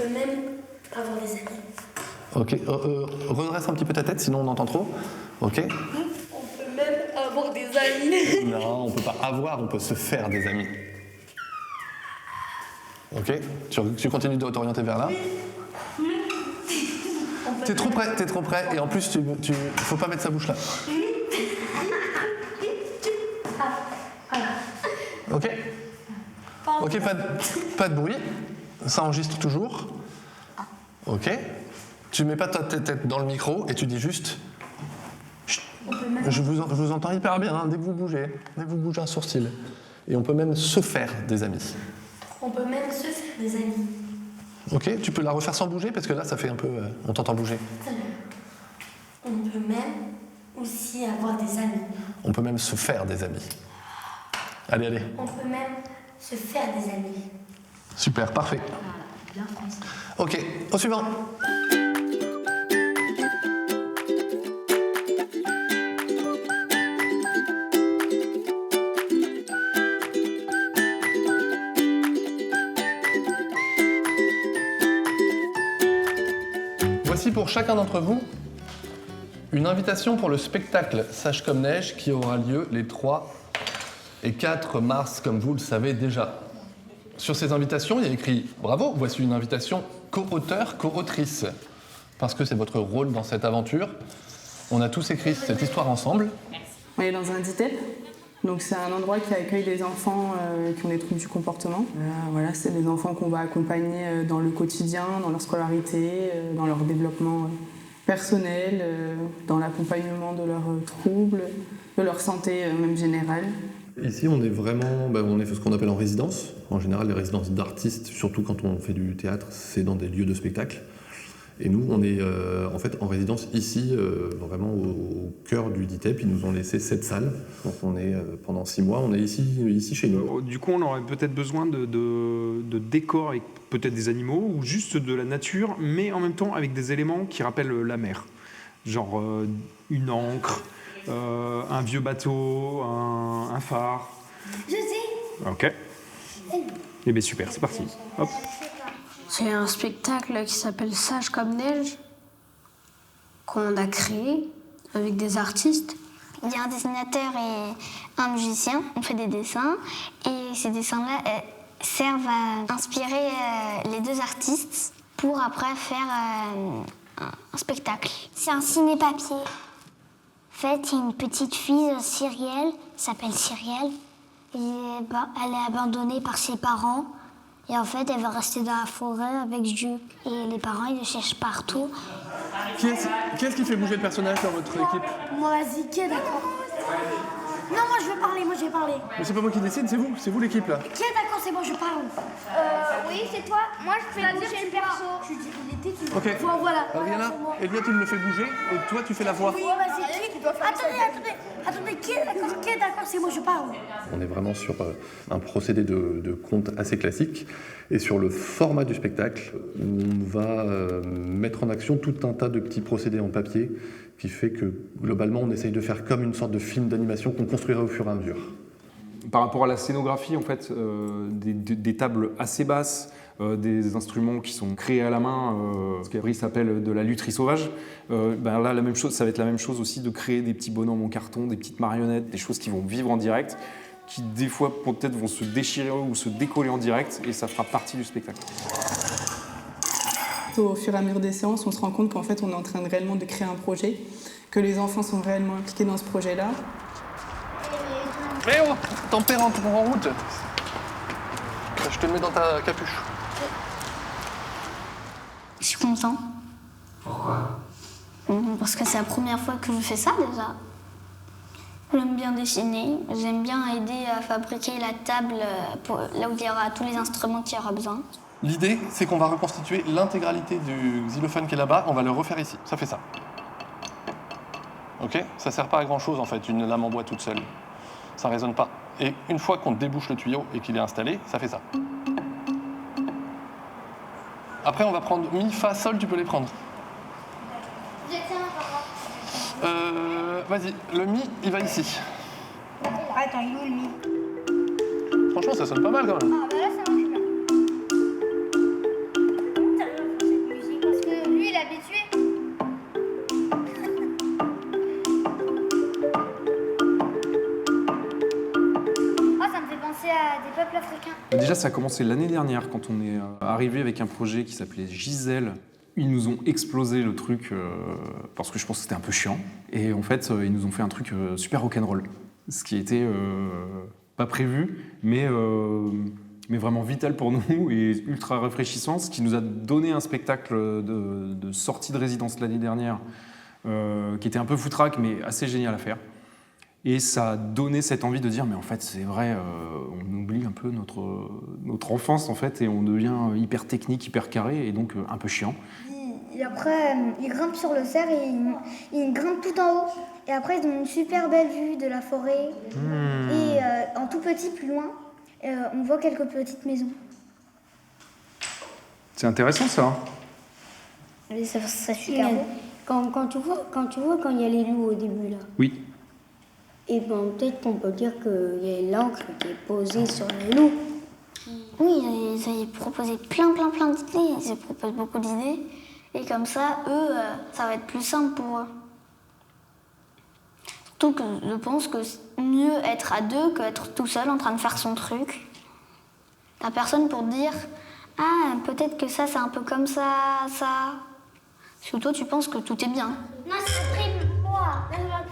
peut même avoir des amis. Ok, redresse un petit peu ta tête, sinon on entend trop. Ok. On peut même avoir des amis. Non, on peut pas avoir, on peut se faire des amis. Ok, tu continues de t'orienter vers là. T'es trop près, et en plus, faut pas mettre sa bouche là. Ok. Ok, pas de bruit. Ça enregistre toujours. Ok. Tu mets pas ta tête dans le micro et tu dis juste. Chut. Je vous entends hyper bien hein, dès que vous bougez un sourcil. Et on peut même se faire des amis. On peut même se faire des amis. Ok, tu peux la refaire sans bouger parce que là ça fait un peu. On t'entend bouger. On peut même aussi avoir des amis. On peut même se faire des amis. Allez. On peut même se faire des amis. Super, parfait. Bien français. Ok, au suivant. Voici pour chacun d'entre vous une invitation pour le spectacle Sage comme neige qui aura lieu les 3 et 4 mars, comme vous le savez déjà. Sur ces invitations, il y a écrit « Bravo, voici une invitation co-auteur, co-autrice ». Parce que c'est votre rôle dans cette aventure. On a tous écrit cette histoire ensemble. On est dans un DITEP, donc c'est un endroit qui accueille des enfants qui ont des troubles du comportement. Voilà, c'est des enfants qu'on va accompagner dans le quotidien, dans leur scolarité, dans leur développement personnel, dans l'accompagnement de leurs troubles, de leur santé même générale. Ici, on est vraiment, on est ce qu'on appelle en résidence. En général, les résidences d'artistes, surtout quand on fait du théâtre, c'est dans des lieux de spectacle. Et nous, on est en fait en résidence ici, vraiment au cœur du DITEP. Ils nous ont laissé 7 salles. Donc on est pendant 6 mois, on est ici chez nous. Du coup, on aurait peut-être besoin de décors avec peut-être des animaux ou juste de la nature, mais en même temps avec des éléments qui rappellent la mer. Genre une ancre, un vieux bateau, un phare. Je sais. Ok. Eh bien super, c'est parti. Hop. C'est un spectacle qui s'appelle Sage comme neige, qu'on a créé avec des artistes. Il y a un dessinateur et un musicien, on fait des dessins, et ces dessins-là servent à inspirer les 2 artistes pour après faire un spectacle. C'est un ciné-papier. En fait, il y a une petite fille, Cyrielle, s'appelle Cyrielle, et elle est abandonnée par ses parents. Et en fait, elle va rester dans la forêt avec Jules. Et les parents, ils le cherchent partout. Qui est-ce qui fait bouger le personnage dans votre équipe? Moi, vas-y, qui est d'accord? Non, moi je vais parler. Mais c'est pas moi qui décide, c'est vous l'équipe là. Qui est d'accord, c'est moi, je parle. Oui, c'est toi. Moi, je fais bouger le perso. Tu dis il était, tu Ok. Voilà. Alors viens là, Elia tu me fais bouger et toi tu fais la voix. Oui, vas-y, attendez, qui est d'accord, c'est moi, je parle. On est vraiment sur un procédé de conte assez classique et sur le format du spectacle, on va mettre en action tout un tas de petits procédés en papier qui fait que globalement on essaye de faire comme une sorte de film d'animation qu'on construira au fur et à mesure. Par rapport à la scénographie, en fait, des tables assez basses, des instruments qui sont créés à la main, ce qu'Avril s'appelle de la lutherie sauvage. Là, la même chose, ça va être la même chose aussi de créer des petits bonhommes en carton, des petites marionnettes, des choses qui vont vivre en direct, qui des fois peut-être vont se déchirer ou se décoller en direct, et ça fera partie du spectacle. Au fur et à mesure des séances, on se rend compte qu'en fait, on est en train de réellement de créer un projet, que les enfants sont réellement impliqués dans ce projet-là. Eh oh, tempère en route. Je te le mets dans ta capuche. Je suis content. Pourquoi? Parce que c'est la première fois que je fais ça déjà. J'aime bien dessiner, j'aime bien aider à fabriquer la table là où il y aura tous les instruments qu'il y aura besoin. L'idée, c'est qu'on va reconstituer l'intégralité du xylophone qui est là-bas, on va le refaire ici. Ça fait ça. Ok? Ça sert pas à grand-chose en fait, une lame en bois toute seule. Ça résonne pas. Et une fois qu'on débouche le tuyau et qu'il est installé, ça fait ça. Après, on va prendre mi, fa, sol, tu peux les prendre. Vas-y, le mi, il va ici. Attends, il est où le mi? Franchement, ça sonne pas mal quand même. Ah, bah là, ça marche bien. déjà, ça a commencé l'année dernière quand on est arrivé avec un projet qui s'appelait Gisèle. Ils nous ont explosé le truc parce que je pense que c'était un peu chiant. Et en fait, ils nous ont fait un truc super rock'n'roll. Ce qui était pas prévu, mais vraiment vital pour nous et ultra rafraîchissant. Ce qui nous a donné un spectacle de sortie de résidence l'année dernière qui était un peu foutraque, mais assez génial à faire. Et ça a donné cette envie de dire, mais en fait, c'est vrai, on oublie un peu notre enfance, en fait, et on devient hyper technique, hyper carré, et donc un peu chiant. Et après, ils grimpent sur le cerf et ils grimpent tout en haut. Et après, ils ont une super belle vue de la forêt. Et en tout petit, plus loin, on voit quelques petites maisons. C'est intéressant, ça. Et ça serait super beau. Quand tu vois quand il y a les loups au début, là. Oui. Et ben peut-être qu'on peut dire qu'il y a l'encre qui est posée sur les loups. Oui, ils avaient proposé plein d'idées. Ils proposent beaucoup d'idées. Et comme ça, eux, ça va être plus simple pour eux. Surtout que je pense que c'est mieux être à deux qu'être tout seul en train de faire son truc. T'as personne pour te dire « Ah, peut-être que ça, c'est un peu comme ça, ça... » Parce que toi, tu penses que tout est bien. Non, c'est très moi.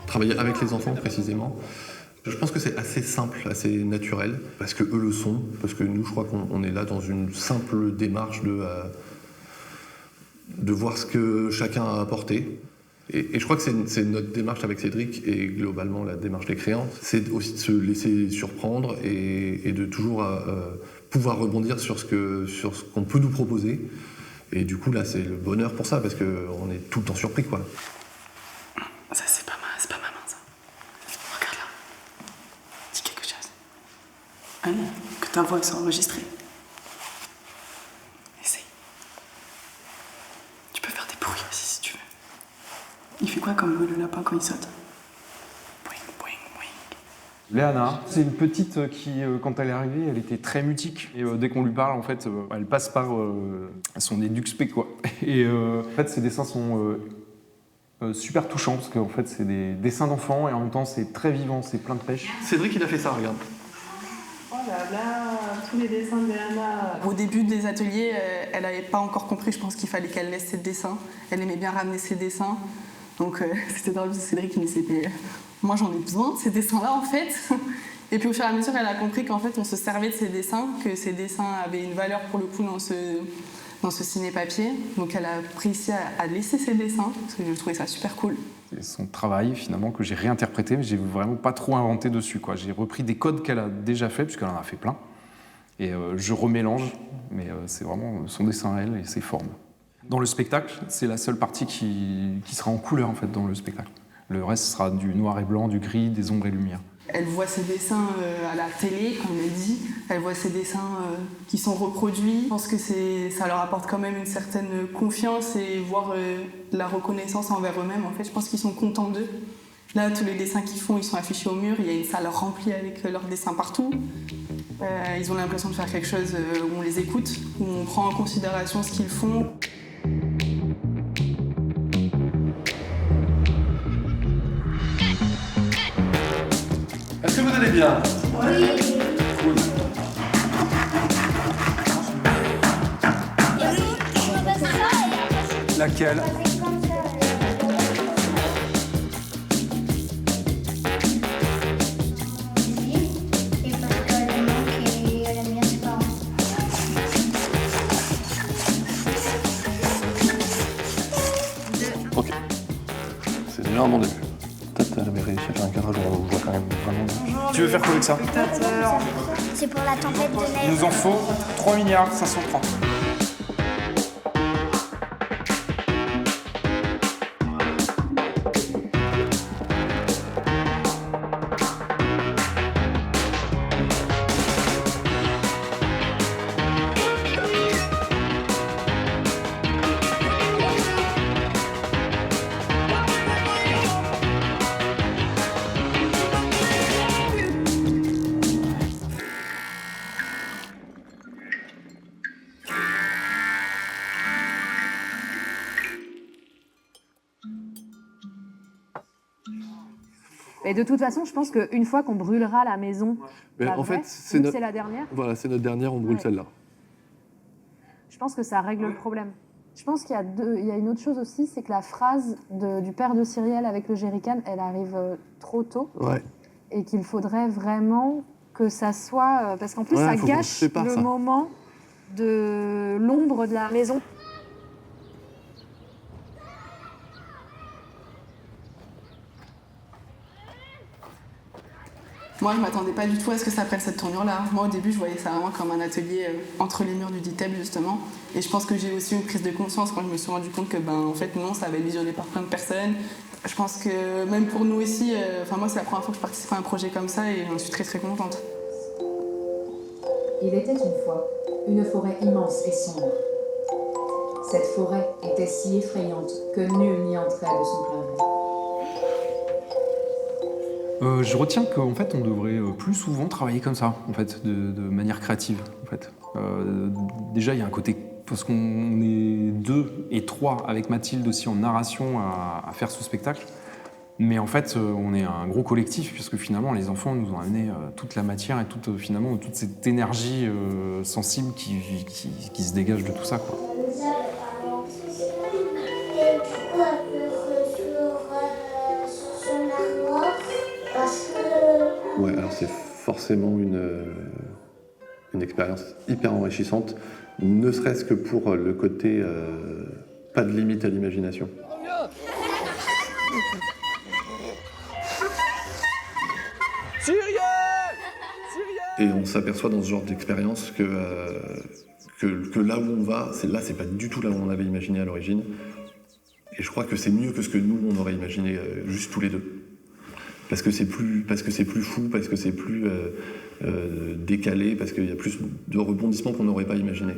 Travailler avec les enfants précisément, je pense que c'est assez simple, assez naturel, parce que eux le sont, parce que nous, je crois qu'on est là dans une simple démarche de voir ce que chacun a apporté. Et je crois que c'est notre démarche avec Cédric et globalement la démarche des créants, c'est aussi de se laisser surprendre et de toujours pouvoir rebondir sur ce qu'on peut nous proposer. Et du coup, là, c'est le bonheur pour ça, parce qu'on est tout le temps surpris, quoi. Ça, c'est pas ma main, ça. Regarde là. Dis quelque chose. Ah non, que ta voix soit enregistrée. Essaye. Tu peux faire des bruits aussi, si tu veux. Il fait quoi comme le lapin quand il saute? Boing, boing, boing. Léana, c'est une petite qui, quand elle est arrivée, elle était très mutique. Et dès qu'on lui parle, en fait, elle passe par son éduxpé, quoi. Et en fait, ses dessins sont super touchants, parce qu'en fait, c'est des dessins d'enfants, et en même temps, c'est très vivant, c'est plein de pêche. Cédric, il a fait ça, regarde. Oh là là, tous les dessins de Léana. Au début des ateliers, elle n'avait pas encore compris, je pense qu'il fallait qu'elle laisse ses dessins. Elle aimait bien ramener ses dessins. Donc c'était drôle, parce que Cédric qui me disait, moi j'en ai besoin de ces dessins-là en fait. Et puis au fur et à mesure, elle a compris qu'en fait on se servait de ces dessins, que ces dessins avaient une valeur pour le coup dans ce ciné-papier. Donc elle a réussi à laisser ses dessins, parce que je trouvais ça super cool. C'est son travail finalement que j'ai réinterprété, mais j'ai vraiment pas trop inventé dessus, quoi. J'ai repris des codes qu'elle a déjà fait, puisqu'elle en a fait plein. Et je remélange, mais c'est vraiment son dessin à elle et ses formes. Dans le spectacle, c'est la seule partie qui sera en couleur en fait dans le spectacle. Le reste sera du noir et blanc, du gris, des ombres et lumières. Elle voit ses dessins à la télé, comme elle dit. Elle voit ses dessins qui sont reproduits. Je pense que ça leur apporte quand même une certaine confiance et voire de la reconnaissance envers eux-mêmes. En fait, je pense qu'ils sont contents d'eux. Là, tous les dessins qu'ils font, ils sont affichés au mur. Il y a une salle remplie avec leurs dessins partout. Ils ont l'impression de faire quelque chose où on les écoute, où on prend en considération ce qu'ils font. Est-ce que vous allez bien? Oui. Cool. Laquelle? Ok. C'est déjà un bon début. Peut-être elle avait réussi à faire un cadrage où on voit quand même vraiment... Tu veux faire quoi avec ça? C'est pour la tempête de neige. Il nous en faut 3 milliards 530. Et de toute façon, je pense qu'une fois qu'on brûlera la maison, Mais la en vraie, fait, c'est vu que notre- c'est la dernière, Voilà, c'est notre dernière, on brûle Ouais. celle-là. je pense que ça règle le problème. Je pense qu'il y a une autre chose aussi, c'est que la phrase du père de Cyrielle avec le jerrycan, elle arrive trop tôt. Ouais. Et qu'il faudrait vraiment que ça soit... parce qu'en plus, Ouais, ça faut qu'on se gâche sépare, le ça. moment de l'ombre de la maison. Moi, je m'attendais pas du tout à ce que ça prenne cette tournure-là. Moi, au début, je voyais ça vraiment comme un atelier entre les murs du DITEB, justement. Et je pense que j'ai aussi eu une prise de conscience quand je me suis rendu compte que, en fait, non, ça va être visionné par plein de personnes. Je pense que même pour nous aussi, moi, c'est la première fois que je participe à un projet comme ça et j'en suis très, très contente. Il était une fois une forêt immense et sombre. Cette forêt était si effrayante que nul n'y entrait de son plein gré. Je retiens qu'en fait, on devrait plus souvent travailler comme ça, en fait, de manière créative. En fait. Déjà, il y a un côté, parce qu'on est 2 et 3 avec Mathilde aussi en narration à faire ce spectacle. Mais en fait, on est un gros collectif, puisque finalement, les enfants nous ont amené toute la matière et toute cette énergie sensible qui se dégage de tout ça, quoi. Ouais, alors c'est forcément une expérience hyper enrichissante, ne serait-ce que pour le côté pas de limite à l'imagination. Et on s'aperçoit dans ce genre d'expérience que là où on va, c'est pas du tout là où on avait imaginé à l'origine. Et je crois que c'est mieux que ce que nous, on aurait imaginé juste tous les deux. Parce que c'est plus fou, parce que c'est plus décalé, parce qu'il y a plus de rebondissements qu'on n'aurait pas imaginé.